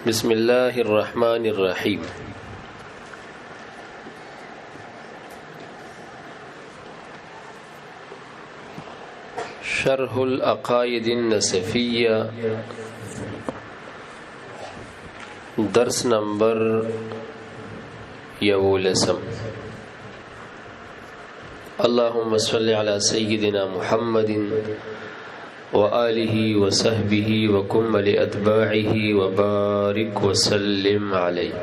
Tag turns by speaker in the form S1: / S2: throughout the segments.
S1: بسم الله الرحمن الرحيم. شرح العقائد النسفية، درس نمبر 11. اللهم صل على سيدنا محمد وآله وصحبه وكمل أتباعه وبارك وسلم عليه.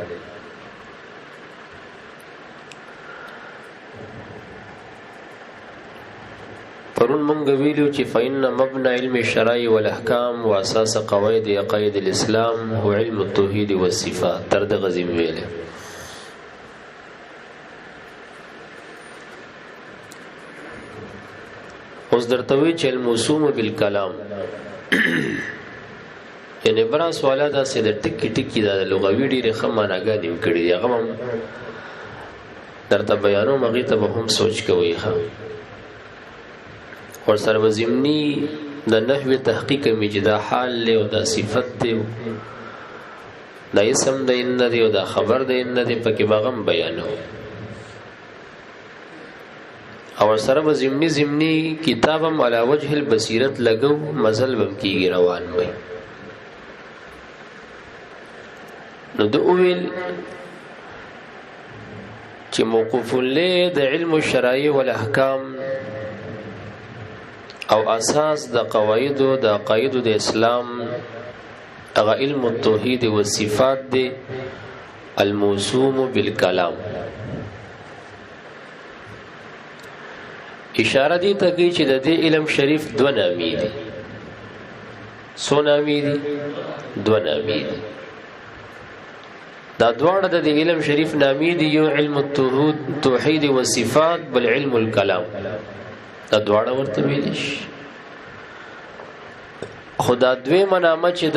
S1: پرون مونږ ویلو چې فإن مبنى علم الشرائع والأحكام وأساس قواعد عقائد الإسلام هو علم التوحيد والصفات. تر دغه ځای ویل اوس درته وی چې الموسوم بالکلام یعنی برا سواله دا سه د ټکی ټکی دا لغوي ډیره خماناګانې کړي دي، هغه هم درته بیانوم، هغه ته به هم سوچ کوئ ښه. اور سره وزمنی د نحو تحقیق مجدا حال له او د صفت دی، د اسم د ان دی او د خبر د ان دی پکې باغم بیانو. او سره زمنی کتابم علی وجه البصیرت لګو مزل بم کیږي روان وي. نو د اویل چې موقوف له د علم الشرائع والاحکام او اساس د قواعد او د عقاید د اسلام هغه علم التوحید والصفات دی الموسوم بالکلام. اشاره دی ته کوي چې د دې علم شریف دو نامې دي. سو نامې دي؟ دو نامې دي. دا دواړه د علم شریف نامې دي، یو علم التوحید والصفات بل علم الکلام. دا دواړه ورته ویل شي. خدا دوی منامه چې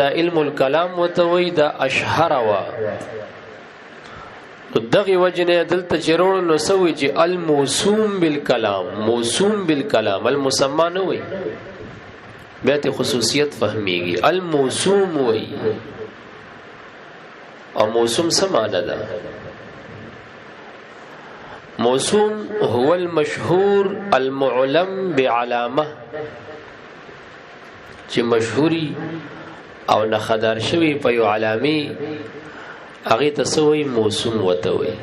S1: دا علم الکلام وته وي دا اشهر وا دغه وجنه دلته چرول نو سوي چې الموسوم بالکلام، موسوم بالکلام المسمى نه وي، بیا ته خصوصیت فهميږي. الموسوم وي او موسوم څه معنی ده؟ موسوم هو المشهور المعلم بعلامه، چې مشهوري او نخدار شوی په یو علامه هغه تسوي موسوم وته وي.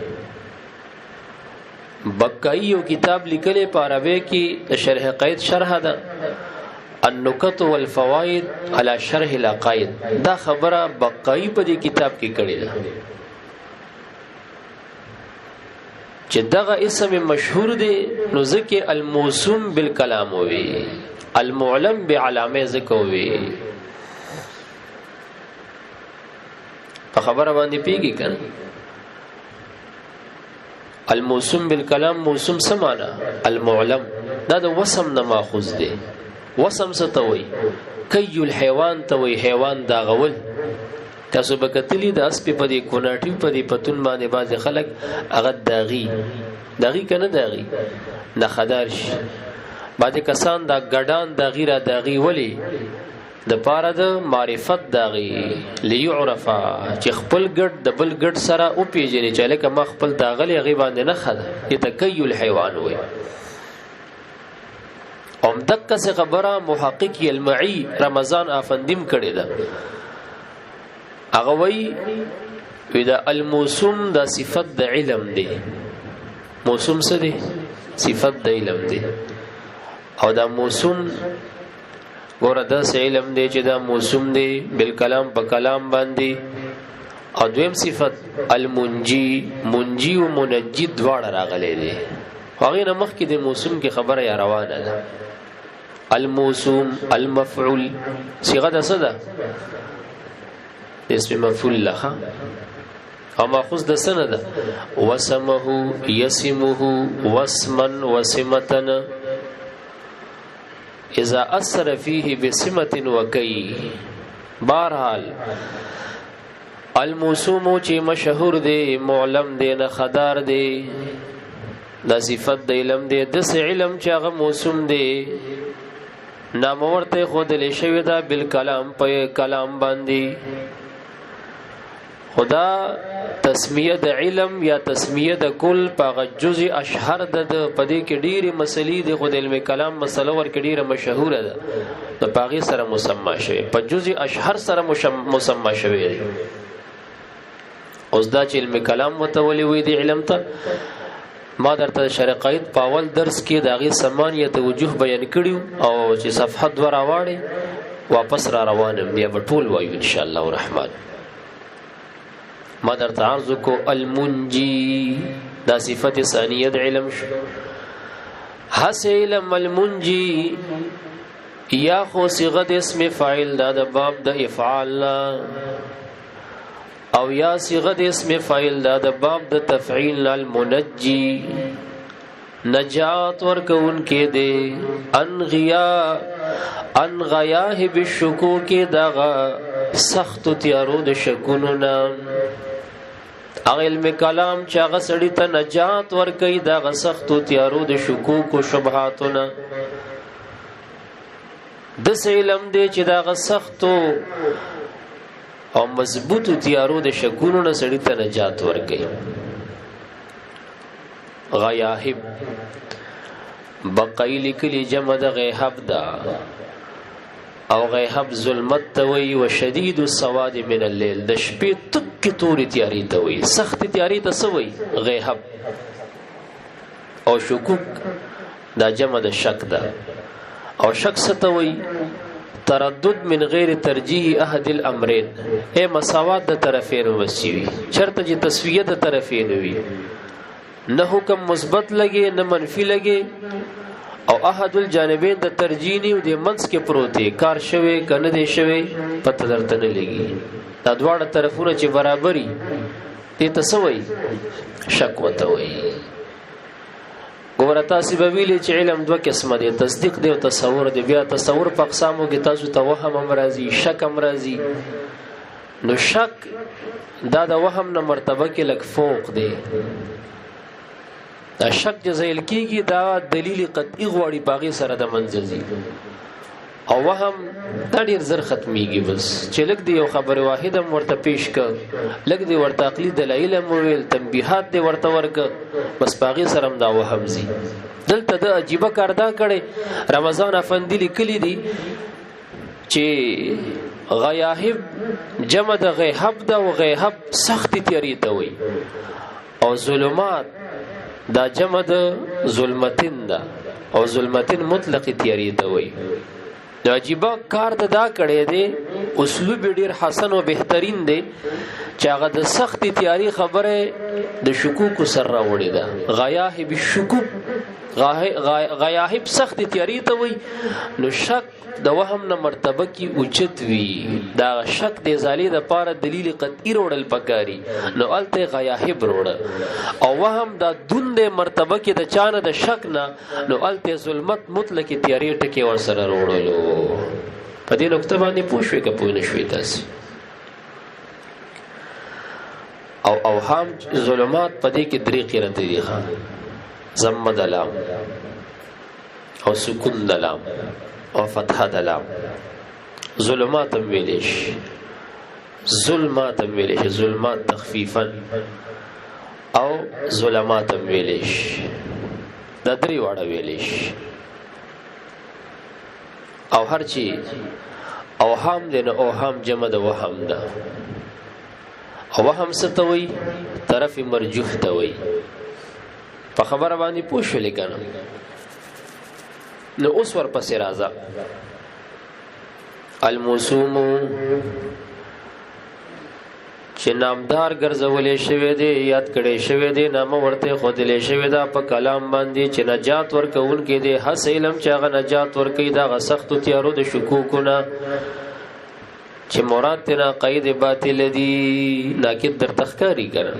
S1: بقای یو کتاب لیکلې په عربی کې د شرح قید شرح ده النکت والفوائد على شرح العقائد. دا خبره بقای په دې کتاب کې کړې ده چې دغه اسم مشهور دی نو ځکه الموسوم بالکلام وي، المعلم بعلامه ځکه وي. په خبره باندې پیږي کنه. الموسوم بالکلام موسوم سمانا المعلم دا د وسم نه ماخوذ دی. وسم ستوي کي الحيوان توي حیوان دا غول. تاسو به کتلی د اسپې په دې کوناټي په دې پتون باندې باز خلک هغه داغي کنه داغي نه خدار شي. باندې کسان دا ګډان دا غیره داغي ولی د پاره د معرفت داغي ليعرفا چې خپل ګډ د بل ګډ سره او پیژنې چې لکه ما خپل داغلی غي باندې نه خد یتکیل حیوان وي. ام دقه څه خبره محقق المعي رمضان افندیم کړي ده. هغه وی دا الموسوم دا صفت د علم دی. موسوم څه دی؟ صفت د علم دی. او دا موسوم ګوره داسې علم دی چې دا موسوم دی بالکلام په کلام باندې. او دویم صفت المنجی، منجی و منجی دواړه راغلي دي. هغه نه مخکې د موسوم کې خبره یا روانه ده. الموسوم المفعول صيغه ده څه ده؟ اسم مفعول لها او ماخوذ د سنه ده. وسمه يسمه واسما وسمتن اذا اثر فيه بسمه وكي. بہرحال الموسوم چې مشهور دی، معلم دی، نه خدار دی، دا صفت د علم دی. د علم چې هغه موسوم دی نامورته خود لشي دا بالکلام په کلام باندې خدا تسمیه د علم یا تسمیه د کل په جزء اشهر د پدې کې ډېری مسلې د خود علم کلام مسله ور کې ډېره مشهوره ده د باغی سره مسما شوی په جزء اشهر سره مسما شوی دی اوس دا چې علم کلام متولی وي دی علم ته ما درته شرقایت په اول درس کې د هغې سمانیه وجوه بیان کړیو او چې صفحه 2 راواړې واپس را روانم بیا به ټول وایو ان شاء الله الرحمن ما درته عرض کو المنجی دا صفت ثانیه د علم شو حس علم المنجی یا خو صيغه د اسم فاعل دا د باب د افعال او یا صيغه د اسم فاعل دا د باب د تفعیل المنجی نجات ورکون کې دے ان غیاه بالشکوک دغه سخت تیارو د شکونو نام علم کلام چې هغه سړی ته نجات ورکوي دغه سخت تیارو د شکوک او شبهاتو نه د علم دی چې دغه سخت او مضبوط تیارو د شکونو نه سړی ته نجات ورکوي غیاهب بقای لیکلی جمع د غیهب دا او غیهب ظلمت توي وشدید السواد من الليل د شپې تک توري تیاری توي سخت تیاری تسوي غیهب او شکوک دا جمع د شک دا او شک ستوي تردد من غیر ترجیح احد الامرين اے مساوات د طرفین وسیوي شرط چې تسویه د طرفین وي نه حکم مثبت لګي نه منفي لګي او احد الجانبین د ترجینی او د منځ کې پروت دی کار شوی کنه دی شوی پته درته نه لګي دا دواړه طرفونه چې برابرۍ دې تسوي شک وته وي ګوره تاسو به ویلې چې علم دوه قسمه دی تصدیق دی او تصور دی بیا تصور په اقسامو کې تاسو ته وهم امراضي شک امراضي نو شک دا د وهم نه مرتبه کې لک فوق دی دا شک جزایل کیږي دا دلیل قطعی غواړي باغی سره د منځي او وهم دا ډیر زر ختميږي بس چې لګ دی یو خبره واحده ورته پیش ک لګ دی ورته عقلی دلایل مویل تنبیحات دی ورته ورک بس باغی سره دا وهم زی دلته د عجیب کار دا کړي رمضان افندی لیکلی دی چې غیاهب جمع د غیهب دا او غیهب سخت تیاری ته وي او ظلمات دا جمع د ظلمتین دا او ظلمتین مطلق تیاری ته وي دا عجیبه کار دا کړي دی اسلوب ډیر حسن او بهترین دی چې هغه د سخت تیاری خبره د شکوک سره راوړي دا غیاهب الشکوک غیاهب سخت تیاری ته وي نو شک د وهم نه مرتبه کی اوچت وی دا شک د زالی د پاره دلیل قطعی روړل پکاري نو الته غیاهب روړ او وهم دا دوند مرتبه کی د چانه د شک نه نو الته ظلمت مطلق تیاری ټکی ور سره روړلو په دې نقطه باندې پوښوي که پوه نشوي تاسو او اوهام ظلمات په دې کې درې قرات دي ښا ضم د لام او سکون د لام او فتحه د لام ظلمات ویلش ظلمات ویلش ظلمات تخفیفا او ظلمات ویلش د درې واړه ویلش او هر چی اوهام دنه اوهام جمع د وهم ده او وهم ستوي طرف مرجوح توي په خبره باندې پوښلې کنه نو اوس ور پسې راځه الموسوم چې نامدار ګرځولې شوی دی یاد کړي شوی دی نامه ورته خودلې شوی دا په کلام باندې چې نجات ورکون کې دی هڅ علم چې هغه نجات ورکې دا سخت تیارو د شکوکونه چې مراد تینا قید باطل دی ناکد در تخکاری کړه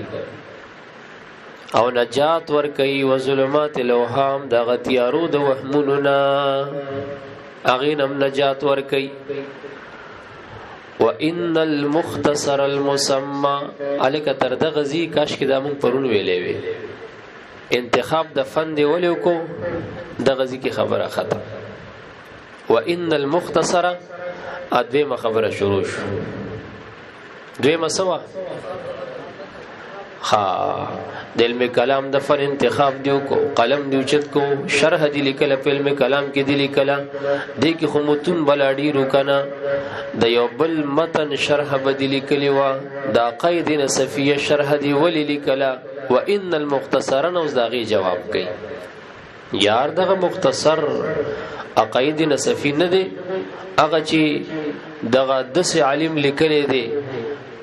S1: او نجات ورکي و ظلمات الاوهام د غتیارو د وهموننا اغینم نجات ورکي وان المختصر المسمى الک تر د غزي کاش کې د مون پرون ویلې وي انتخاب د فن دی ولیو کو د غزي کی خبره ختم وان المختصر ادمه خبره شروع شو دویمه سوا د علم کلام د فن انتخاب دیو کو قلم دیو چت کو شرح دی لیکل په علم کلام کې دی لیکل د کی خمتون بلاډی روکنا د یو بل متن شرح بدلی کلی وا د قید نصفیه شرح دی ولی لیکل وان المختصر نو زاغي جواب کوي یار دغه مختصر عقاید نصفی نه دی هغه چې دغه دس عالم لیکلی دی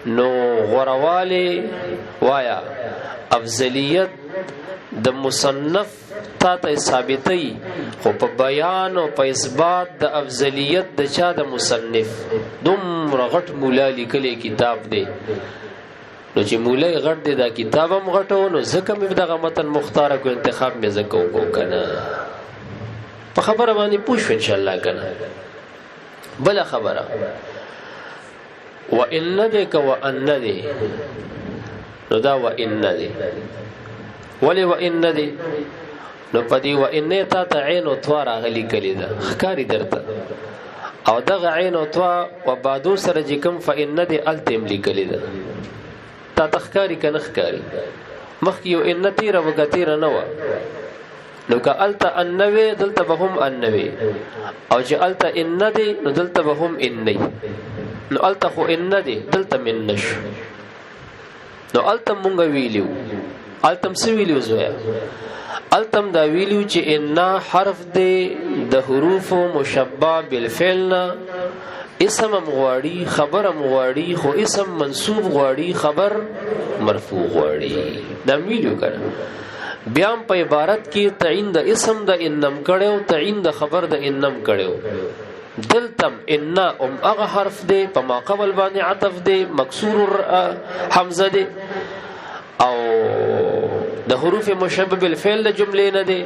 S1: نو غرواله وایا افضلیت د مصنف تا ته ثابتې خو په بیان او په اثبات د افضلیت د چا د مصنف دومره غټ مولا لیکلی کتاب دی نو چې مولا غټ دی دا کتاب هم غټو نو ځکه مې دغه متن مختار کو انتخاب مې زکو کو کنه په خبره باندې پوښ ان شاء الله کنه بل خبره وان ندک وان ندی نو دا وان ندی ولی وان ندی نو پدی وان تا ته عین او توا راغلی کلی دا خکاری درته او دغه عین او توا وبادو سره جکم فان ندی التم لیکلی دا تا تخکاری کنه خکاری مخ یو ان تیر وګتیر نه و نو که التا انوي دلته بهم انوي او چې التا ان ندی نو دلته بهم انی نو التا خو ان دی دلته من نش نو التم مونږ ویلیو التم څه ویلیو زویا التم دا ویلیو چې ان حرف دی د حروف مشبع بالفعل اسم مغواړي خبر مغواړي خو اسم منصوب غواړي خبر مرفوع غواړي دا ویلیو کړه بیا په عبارت کې تعین د اسم د انم کړو تعین د خبر د انم کړو دلتم ان اغه حرف دی په ما قبل باندې عطف دی مکسور حمزه دی او د حروف مشبب بالفعل د جملې نه دی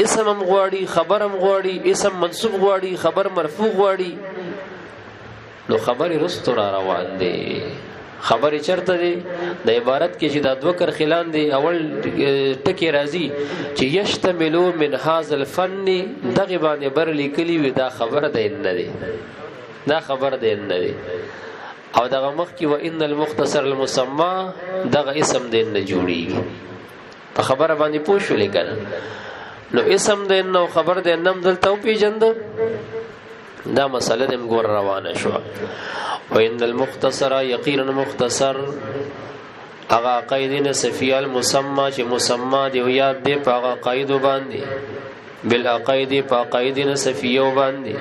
S1: اسم غواړي خبر غواړي اسم منصوب غواړي خبر مرفوع غواړي نو خبر رستو را روان دی خبر چرته دی د عبارت کې چې دا دوه کرخلان دی اول ټکی راځي چې یشتملو من هاذ الفن دغه باندې بر لیکلی وي دا خبر ده نه دی دا خبر ده نه دی او دغه مخ کې و ان المختصر المسمى دغه اسم ده نه جوړیږي په خبره باندې پوښ ولیکنه نو اسم ده نو خبر ده نم دلته پیجند دا مسله دم ګور روانه شو وان المختصر یقینا مختصر اغا قید نصفی المسمى چې مسمى دی یاد دی په اغا قید باندې بالعقید په قید نصفی باندې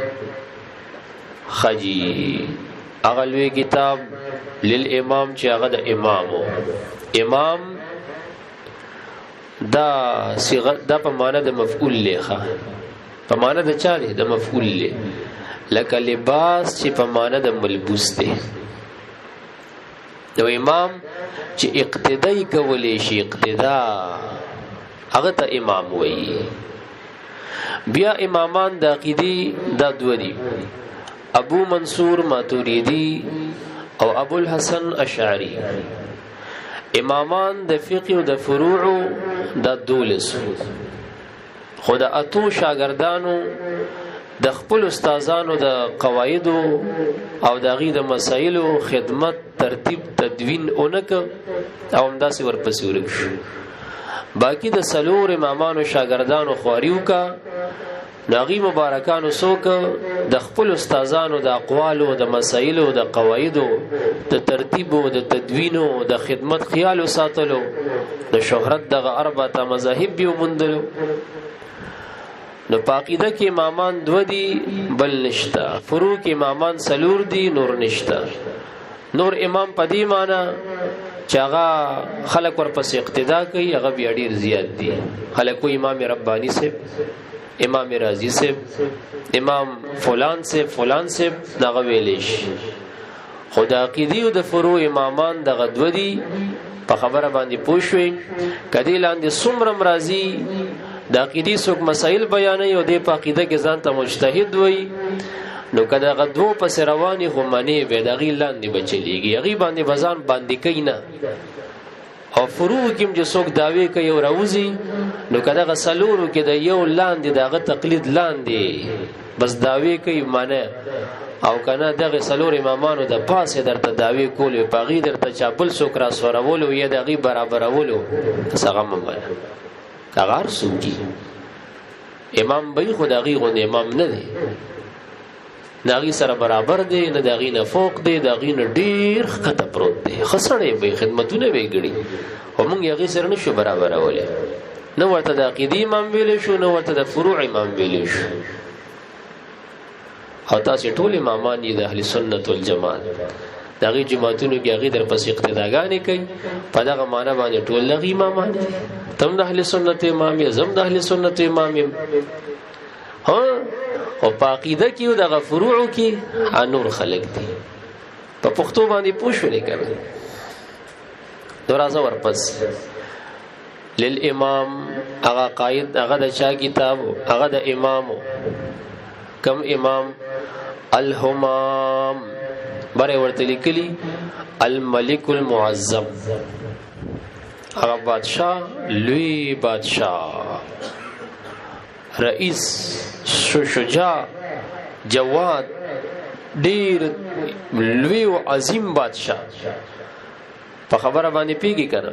S1: خجی اغا لوی کتاب للامام چې هغه د امامو امام دا صيغه د په معنا د مفعول لخه په معنا د چا دی د مفعول له لکه لباس چې په معنا د ملبوس دی نو امام چې اقتدای کولی شي اقتدا هغه ته امام وایي بیا امامان د عقیدی د دوه دي ابو منصور ماتوریدی او ابو الحسن اشعری امامان د فقه او د فروع د دولس خود اتو شاګردانو د خپل استادانو د قواعد او د غي د مسائلو خدمت ترتیب تدوین اونک او همداسې ورپسې ورک باقی د سلور امامانو شاګردانو خواریو کا ناغي مبارکانو سوک د خپل استادانو د اقوالو د مسائلو د قواعدو د ترتیب او د تدوینو د خدمت خیال ساتلو د شهرت د اربعه مذاهب یو مندلو نو پاقیده کې امامان دو دی بل نشتا فروع کې امامان سلور دی نور نشتا نور امام پدی مانا چاغا خلق ورپس اقتدا کوي هغه بیا ډیر زیات دي خلق امام ربانی سے امام رازی سے امام فلان سے دغه ویلیش خدا عقیدی او د فروع امامان دغه دو دی په خبره باندې پوښوي کدی لاندې سمرم رازی د عقیدی څوک مسائل بیانوي او د عقیده کې ځان ته مجتهد وي نو کدا غدو پس رواني هم منی به د غی لاندې بچلیږي غی باندې بزان باندې کینا او فروع کې چې څوک داوی کوي او راوزی نو کدا غسلورو کې د یو لاندې دغه تقلید لاندې بس داوی کوي معنی او کنه دغه سلور امامانو د پاسه درته داوی کولې پاغي درته چا بل څوک را سورولو یا دغه برابرولو څنګه ممله کغار سوکی امام به خدای غو امام نه دی داغي سره برابر دی نه داغي نه فوق دی داغي نه ډیر خطه پروت دی خسرې به خدمتونه ویګړي همغه یغي سره نشو برابر اوله نو ورته د عقیدی امام ویل شو نو ورته د فروع امام ویل شو او تاسو ټول امامان دي د اهل سنت والجماعت داغي جماعتونو کې هغه در پس اقتداګانې کوي په دغه معنی باندې ټول لغي امامان دي تم د اهل سنت امام یې زم د اهل سنت امام یې ها او په عقیده کې او د فروع کې انور خلق دي په پښتو باندې پوښښ وکړي درازه ورپس للامام هغه قائد هغه د چا کتاب هغه د امام کم امام الهمام بره ورته لیکلي الملك المعظم هغه بادشاہ لوی بادشاہ رئیس شجاع جواد ډیر لوی او عظیم بادشاہ په خبره باندې پیږي کنه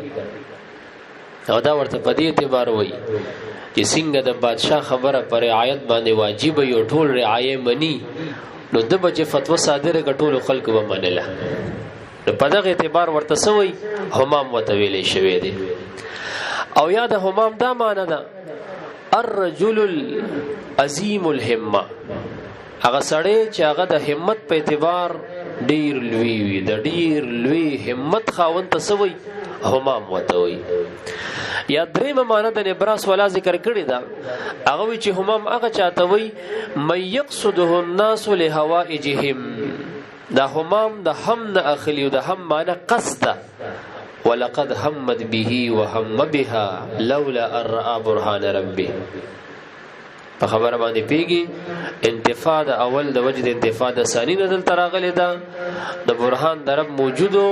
S1: او دا ورته په دې اعتبار وایي چې څنګه د بادشاہ خبره پر رعایت باندې واجب یو ټول رعایت منی نو د بچ فتوا صادره کټول خلق و منله نو په دغه اعتبار ورته سوی همام وتویلې شوی دی او یا د همام دا معنی ده الرجل العظیم الهمه هغه سړی چې هغه د همت په اعتبار ډیر لوی وي د ډیر لوی همت خاوند تسوي همام وتوي یا درېمه معنی د نبراس ولا ذکر کړی دا هغه چې همام هغه چاته وي مې يقصده الناس لهوائجهم دا همام د هم نه اخلي او د هم معنی قصد ولقد همت به وهم بها لولا ان راى برهان ربه په خبره باندې پیږي انتفاع د اول د وجد انتفاع د ثانی نه دل تراغلی دا د برهان د رب موجودو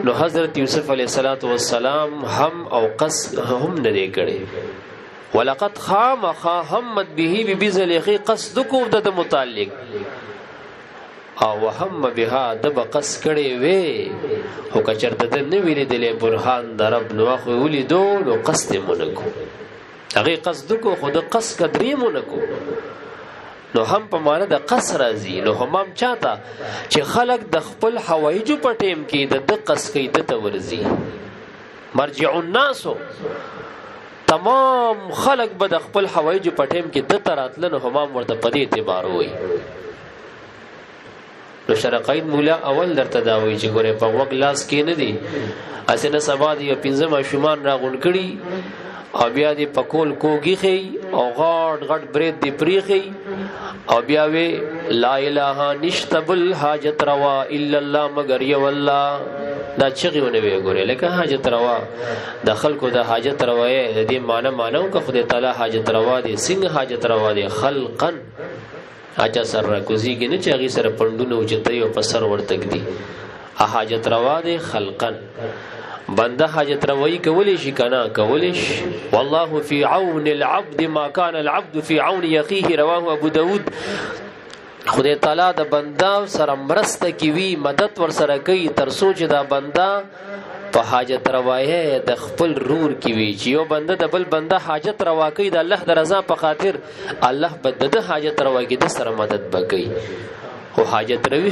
S1: نو حضرت یوسف علیه السلام هم او قصد هم نه دی کړي ولقد خامخ همت به بذلخي قصدکو د متعلق او هم بها د بقص کړي وې هو کچرته د نه ویلې د برهان د رب نو خو ولیدو نو قصد مونږ هغه قصد کو خود قصد قدریمو نکو نو هم په معنی د قصد راځي نو همام چاته چې خلق د خپل حوایجو په ټیم کې د قصد کې د تورزي مرجع الناس تمام خلق به د خپل حوایجو په ټیم کې د تراتل نو همام ورته په دې اعتبار وي نو شرقید مولا اول درته دا وی چې ګوره په وګ لاس کې نه دي اسنه سبا دی پنځه شومان را غون کړي او بیا دی پکول کوږي خي او غاټ غټ برید دی پریخي او بیا وی لا اله نشتبل حاجت روا الا الله مگر یو الله دا چغيونه وی ګوره لکه حاجت روا د خلکو د حاجت روا دې معنی که خدای تعالی حاجت روا دی څنګه حاجت روا دی خلقا اجا سر کوزي کې نه چغي سره پندونه اوچته او په سر ورتګ دي حاجت روا دی خلقا بنده حاجت روی کولی شي کنه کولی شي والله فی عون العبد ما كان العبد فی عون یقیه رواه ابو داود خدای تعالی د بنده سره مرسته کوي مدد ور سره کوي تر سوچ دا بنده په حاجت روایه د خپل رور کوي چې یو بنده د بل بنده حاجت روا کوي د الله د رضا په خاطر الله بد د حاجت روا کې د سره مدد وکړي او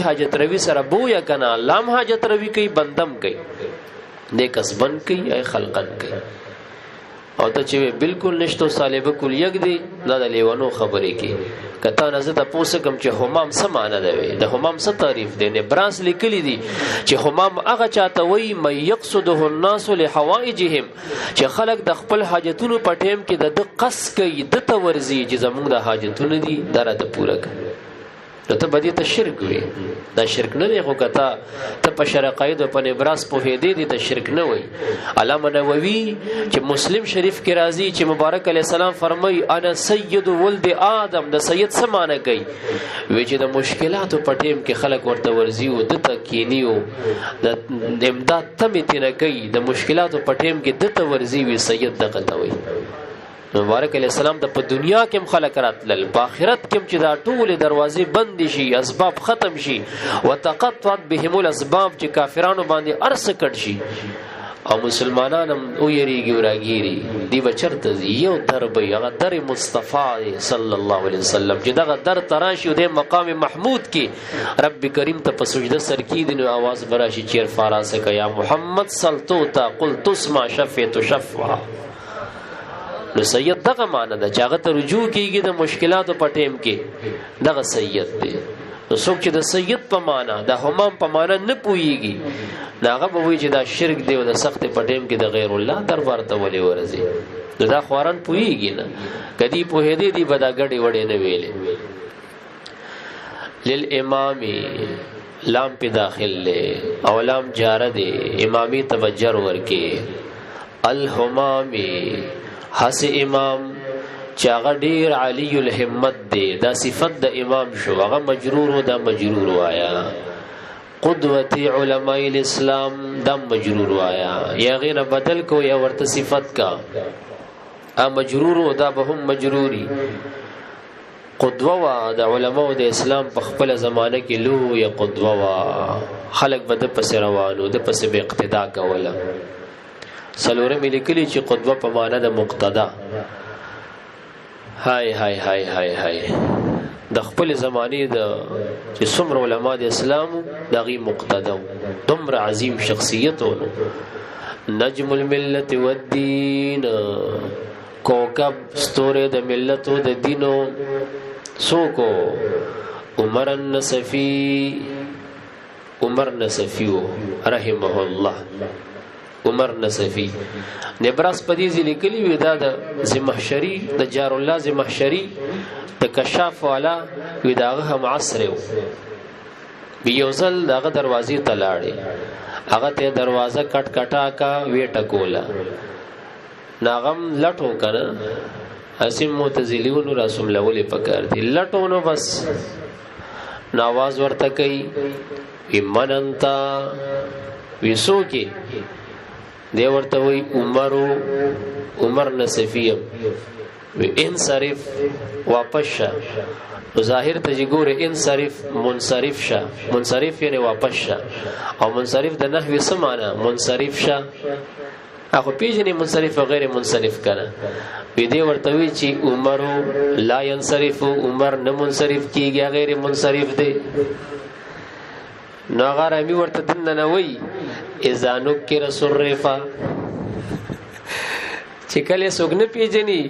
S1: حاجت روی سره بویا کنه الله حاجت روی کوي بندم کوي دې کسبن کوي ای خلقن کوي او ته چې بالکل نشته صالح کل یک دی دا د لیوانو خبرې کې کته نه زه د پوسکم چې همام سمانه دی د همام څه تعریف دی نه براس لیکلی دی چې همام هغه چاته وای مې يقصده الناس لحوائجهم چې خلق د خپل حاجتونو په ټیم کې د قص کوي د تورزي چې زموږ د حاجتونو دي درته پوره کوي نو ته بدی ته شرک وي دا شرک نه دی خو کته ته په شرقاید په نبراس په هدي دي ته شرک نه وي علامه نووي چې مسلم شریف کې راځي چې مبارک علی السلام فرمای انا سید ولد آدم د سید سمانه کوي وی چې د مشکلاتو په ټیم کې خلک ورته ورزي او د تکینیو د امداد تمه تنه کوي د مشکلاتو په ټیم کې د ته ورزي وي سید دغه ته وي مبارک علیہ السلام د په دنیا کې خلق راتلل، په آخرت کې چې دا ټول دروازې بند شي، اسباب ختم شي، وتقطعت بهم الاسباب، چې کافرانو باندې ارس کټ شي او مسلمانان هم او یریږي او راګيري، دی بچرته یو درب هغه در مصطفی صلی الله علیه وسلم چې دغه در تراشي د مقام محمود کې رب کریم ته په سجده سر کې د आवाज براشي چیر فاراسه یا محمد صلتوتا قلت اسمع شفیت شفوا. نو سید دغه معنی ده چې هغه ته رجوع کیږي د مشکلاتو په ټیم کې، دغه سید دی. نو څوک چې د سید په معنی د همام په معنی نه پوهیږي نو هغه به وایي چې دا شرک دی او د سخت په ټیم کې د غیر الله دربار ته ولې ورځي. نو دا خواران پوهیږي نه، کدی پوهېدې دی به دا ګډې وړې نه ویلې. للامام لام پی داخل لے او لام جاره دی، امامی توجر ورکے. الهمامی حس امام چاغه ډیر علی الهمت دی، دا صفت د امام شو، هغه مجرور و دا مجرور وایا. قدوتی علماء الاسلام دا مجرور وایا، یا غیر بدل کو یا ورته صفت کا ا مجرور و دا به هم مجروری. قدوه وا د علماء د اسلام په خپل زمانه کې لو یا قدوه وا، خلق به د پس روانو د پس به اقتدا کوله. سلوره ملي کلی چې قدوه په معنا د مقتدا. هاي هاي هاي هاي هاي د خپل زمانه د چې څومره علما د اسلام دغه مقتدا دومره عظیم شخصیتونه. نجم الملت والدین، کوكب ستوره د ملت او د دینو. سوکو عمر النصفی، عمر نصفی رحمه الله، عمر نصفی نبراس پدیزی لیکلی وی دا د زمحشری د جار الله زمحشری د کشاف والا وی داغه هم عصر بیوزل داغه دروازې تلاړي، هغه ته دروازه کټ کټا کا وی ټکولا ناغم لټو کنه اسیم معتزلیون رسول الله ولې پکار دي لټو نو بس ناواز ورته کوي ایمننتا ویسو کې دی ورته وی عمر نصفیم وی انصرف واپس شه. ظاهر ته ګوره انصرف منصرف شه، منصرف یعنی واپس شه، او منصرف د نحوی څه معنی منصرف شه اخو پیژنې منصرف او غیر منصرف کنه. وی دی ورته وی چې عمر لا ينصرف، عمر نه منصرف کیږي غیر منصرف دی. نو هغه رمی ورته دنه نه وی اذا نکر صرفا، چې کله څوک نه پیژني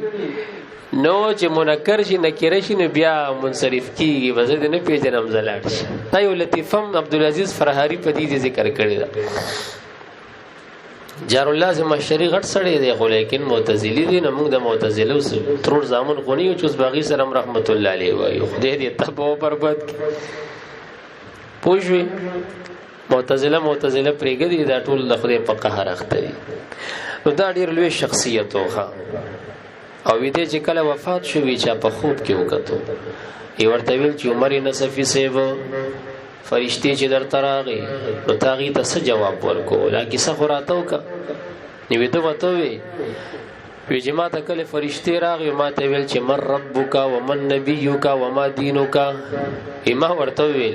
S1: نو چې منکر شي نکره شي نو بیا منصرف کیږي، وزه نه پیژنم زلاړ شي. دا یو لطیفم عبدالعزیز فرهاری په دې ذکر کړی دا. جار الله زمحشری غټ سړی دی خو لیکن معتزلی دی. نو موږ د معتزله ترور زامن خونی او چوس باغی سره رحمت الله علیه وایو خدای دې تبو برباد کړي. پوښوي معتزله پرېګدي دا ټول د خدای په قهر اخته دي. نو دا ډیر لوی شخصیت وخه او دې چې کله وفات شو وی چا په خوب کې وکړو ای ورته ویل چې عمر نصفی سیو فرشتي چې درته راغی نو تاغي ته څه جواب ورکو لکه څه خراتو کا نیو ته وته وی وی چې ما ته کله فرشتي راغی ما ته ویل چې من ربک و من نبیک و ما دینک. ما ورته ویل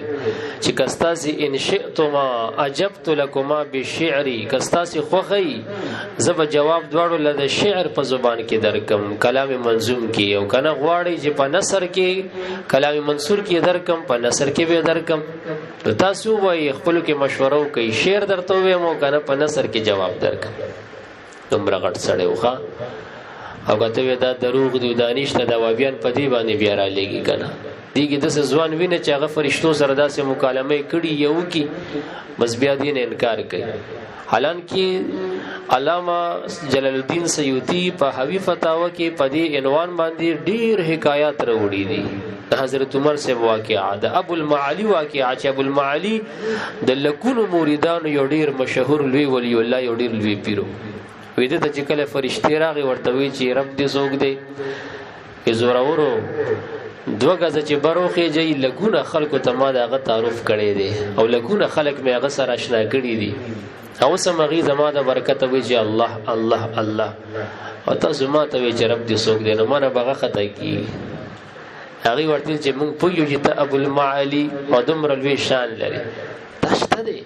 S1: چې کستاسي ان شئتما اجبت لكما بالشعر، کستاسي خوخی زب جواب دواړو له شعر په زبان کې درکم، کلام منظوم کې او کنه غواړي چې په نثر کې کلام منصور کې درکم، په نثر کې به درکم. تاسو وایي خپل کې مشوره کوي شعر درته ویم او کنه په نثر کې جواب درکم. دومره غټ سړی وخا او کته دا دروغ دی دانش ته دا وابیان په دی باندې بیا را لګي کنه دیګه د ځوان وینه چې هغه فرشتو سره داسې مکالمه کړي یو کی بس بیا دین انکار کوي. حالانکه علامه جلال الدین سیوطی په حوی فتاوا کې په دې عنوان باندې ډیر حکایات راوړي دي. حضرت عمر سے واقعا د ابو المعالی واقعا چې ابو المعالی د لکونو مریدان یو ډیر مشهور لوی ولی الله یو ډیر لوی پیرو وې د چې کله فرشتي راغی ورته وی چې رب دې زوګ دی زوراورو دوه غزه چې بروخه جاي لګونه خلکو ته ما دغه تعارف کړي دي او لګونه خلک مې هغه سره آشنا کړي دي او سمغي زما د برکت وي چې الله الله الله او تاسو ما ته وي چې رب دې څوک دی نو ما نه بغه خطا کی هغه ورته چې مونږ پویو چې ته ابو المعالي او دمر لوی شان لري تاسو دی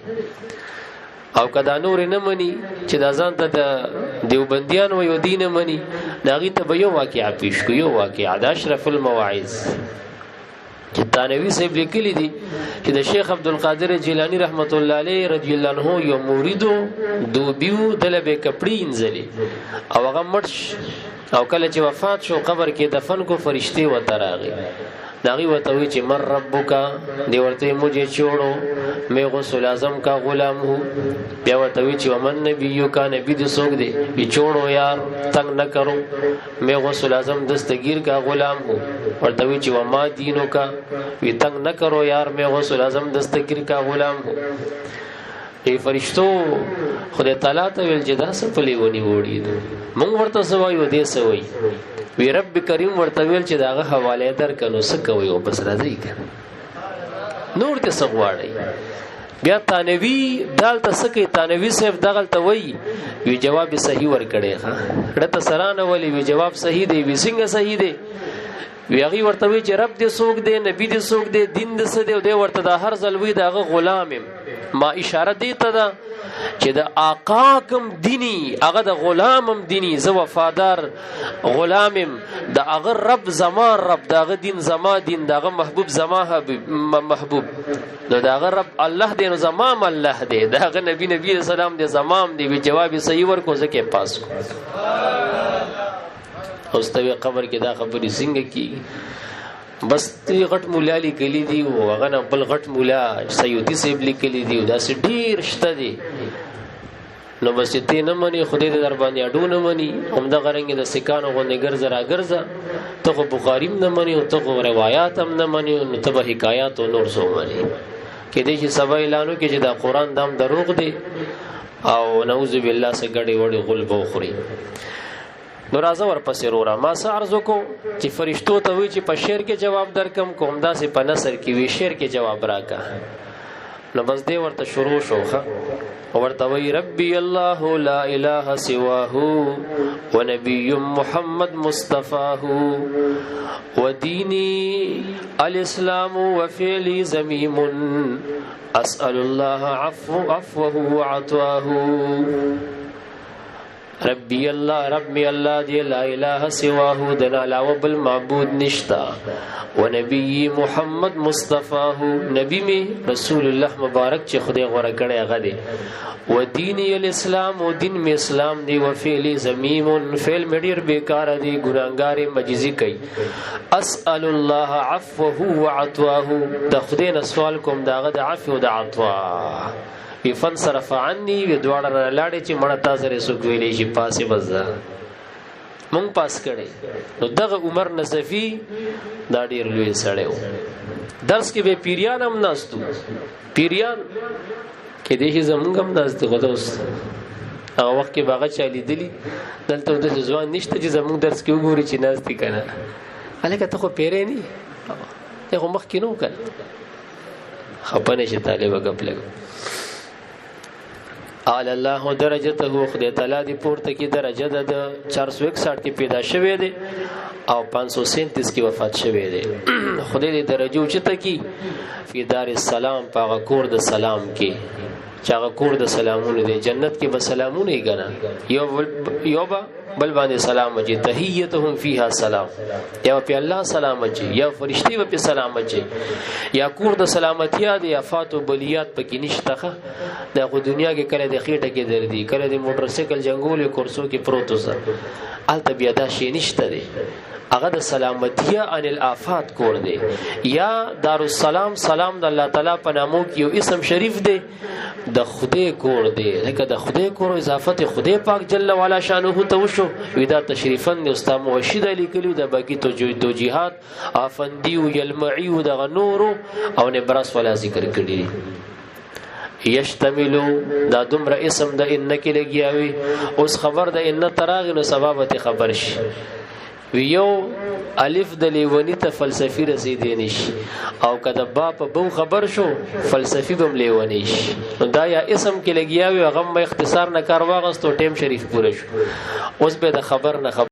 S1: او کدا نور نه مني چې دا ځان ته د دیوبندیان و یو دین مني داغي ته به یو واقعا پیش کو یو واقعا د اشرف المواعظ چې تانوی صاحب لیکلی دي چې د شیخ عبدالقادر جیلانی رحمت الله علیه رضی الله عنه یو مریدو دوبیو دلبه کپړی انځلي او هغه مرش او کله چې وفات شو قبر کې دفن کو فرشتي و تراغي داغي وتوي چې مر ربک دی ورته مجھے چھوڑو میں غسل اعظم کا غلام ہوں بیا وتوي چې ومن نبیو کا نبی دې سوګ دی بي چھوڑو یار تنگ نہ کرو میں غسل اعظم دستگیر کا غلام ہوں ورته وی چې وما دینو کا وی تنگ نہ کرو یار میں غسل اعظم دستگیر کا غلام ہوں ای فرشتو خدای تعالی ته ویل چې دا سپلی ونی وړي مونږ ورته سوایو دې سوای وی رب کریم ورته ویل چې داغه حواله درکنو سکوي او بس راځي کنه نور ته سغواړي بیا تانوی دالته سکی تانوی صاحب دغلته وی وی جواب صحیح ور کړي ها رته سرانه ولی وی جواب صحیح دی وی څنګه صحیح دی وی هغه ورته وی چې رب دې سوق دی نبی دې سوق دی دین دې څه دی او دې ورته د هر ځلوي دغه غلام ما اشاره دی ته دا چې د آقا کم دینی هغه د غلامم دینی زه وفادار غلامم د هغه رب زما رب دغه دین زما دین دغه محبوب زما محبوب نو دغه رب الله دې نو زما الله دې دغه نبی سلام دې زمام دې جواب صحیح ورکو زکه پاس کو اوستوی قبر کې دا خبرې څنګه کی بس تی غټ مولا لیکلی دی او هغه نه بل غټ مولا سیوطی صاحب لیکلی دی دا سې ډیر شته دی نو بس ته نه مني خدای دې در باندې اډو نه مني هم دا غرنګ د سکانو غو ګرځا را ګرځا ته خو بخاری نه مني او ته خو روایت هم نه مني نو ته به حکایت او نور سو مني کې دې چې سبا اعلانو کې چې دا قران دام دروغ دی او نعوذ بالله سے ګړې وړې غلب وخوري نو راځه ورپسې رورا ما څه عرض کو چې فرشتو ته وی چې په شعر کې جواب درکم کوم دا سه په نثر کې وی شعر کې جواب راکا نو بس دې ورته شروع شوخه ورته وی ربي الله لا اله سواه ونبي محمد مصطفاه وديني الاسلام وفعلي ذميم اسال الله عفوه وعطواه ربی اللہ رب می اللہ دی لا الہ سواہ دنا علاوہ بالمعبود نشتا و نبی محمد مصطفیٰ نبی میں رسول اللہ مبارک چی خدای غورا کڑے غدے و دینی الاسلام و دین میں اسلام دی و فعلی زمیم فعل میڈیر بیکار دی گناہگار مجزی کئی اسأل اللہ عفوہ و عطواہ دا خدای نسوال کم دا غد عفو دا عطواہ وی فن صرف عنی وی دوار لاړې چې مړه تاسو رسو کولی شي پاسه بزا مونږ پاس کړي نو دغه عمر نصفی دا ډیر لوی سړیو درس کې به پیریان هم ناستو پیریان کې دې زمونږ هم ناستو غوډوس هغه وخت کې باغ چالي دلی دلته د ځوان نشته چې زمونږ درس کې وګوري چې ناستي کنه الکه ته خو پیرې نه ته خو مخ کې نو کړ خپنه چې طالب غپلګ اعلی الله درجته خدای تعالی دی پورته کی درجه د 461 کې پیدا شوه دی او 537 کې وفات شوه دی خدای دې درجه اوچته کی فی دار السلام په کور د سلام کې چاغه کور د سلامونه دی جنت کې به سلامونه یې غنا یو بل باندې سلام اچي تحیتهم فیها سلام یا په الله سلام اچي یا فرشتي په سلام اچي یا کور د سلامتیا دی افات او بلیات پکې نشته دغه دنیا کې کله د خېټه کې دردي کله د موټر سایکل جنگول کورسو کې پروت وسه الته بیا دا شی نشته دی هغه د سلامتیا ان الافات کور دی یا دارالسلام سلام د الله تعالی په نامو کې یو اسم شریف دی د خدای کور دی لکه د خدای کور اضافت خدای پاک جل وعلا شانه ته وشو ودا تشریفن د استاد موحد علی کلیو د باقی توجیهات افندی او یلمعی او د نور او نبرس ولا ذکر کړي یشتملو دا دومره اسم د ان کې لګیاوي اوس خبر د ان تراغ نو سببت خبر شي یو الف د لیونی ته فلسفي رسیدې نشي او کله با په بو خبر شو فلسفي بم لیونی شي دا یا اسم کې لګیاوي هغه مې اختصار نه کار واغستو ټیم شریف پوره شو اوس به د خبر نه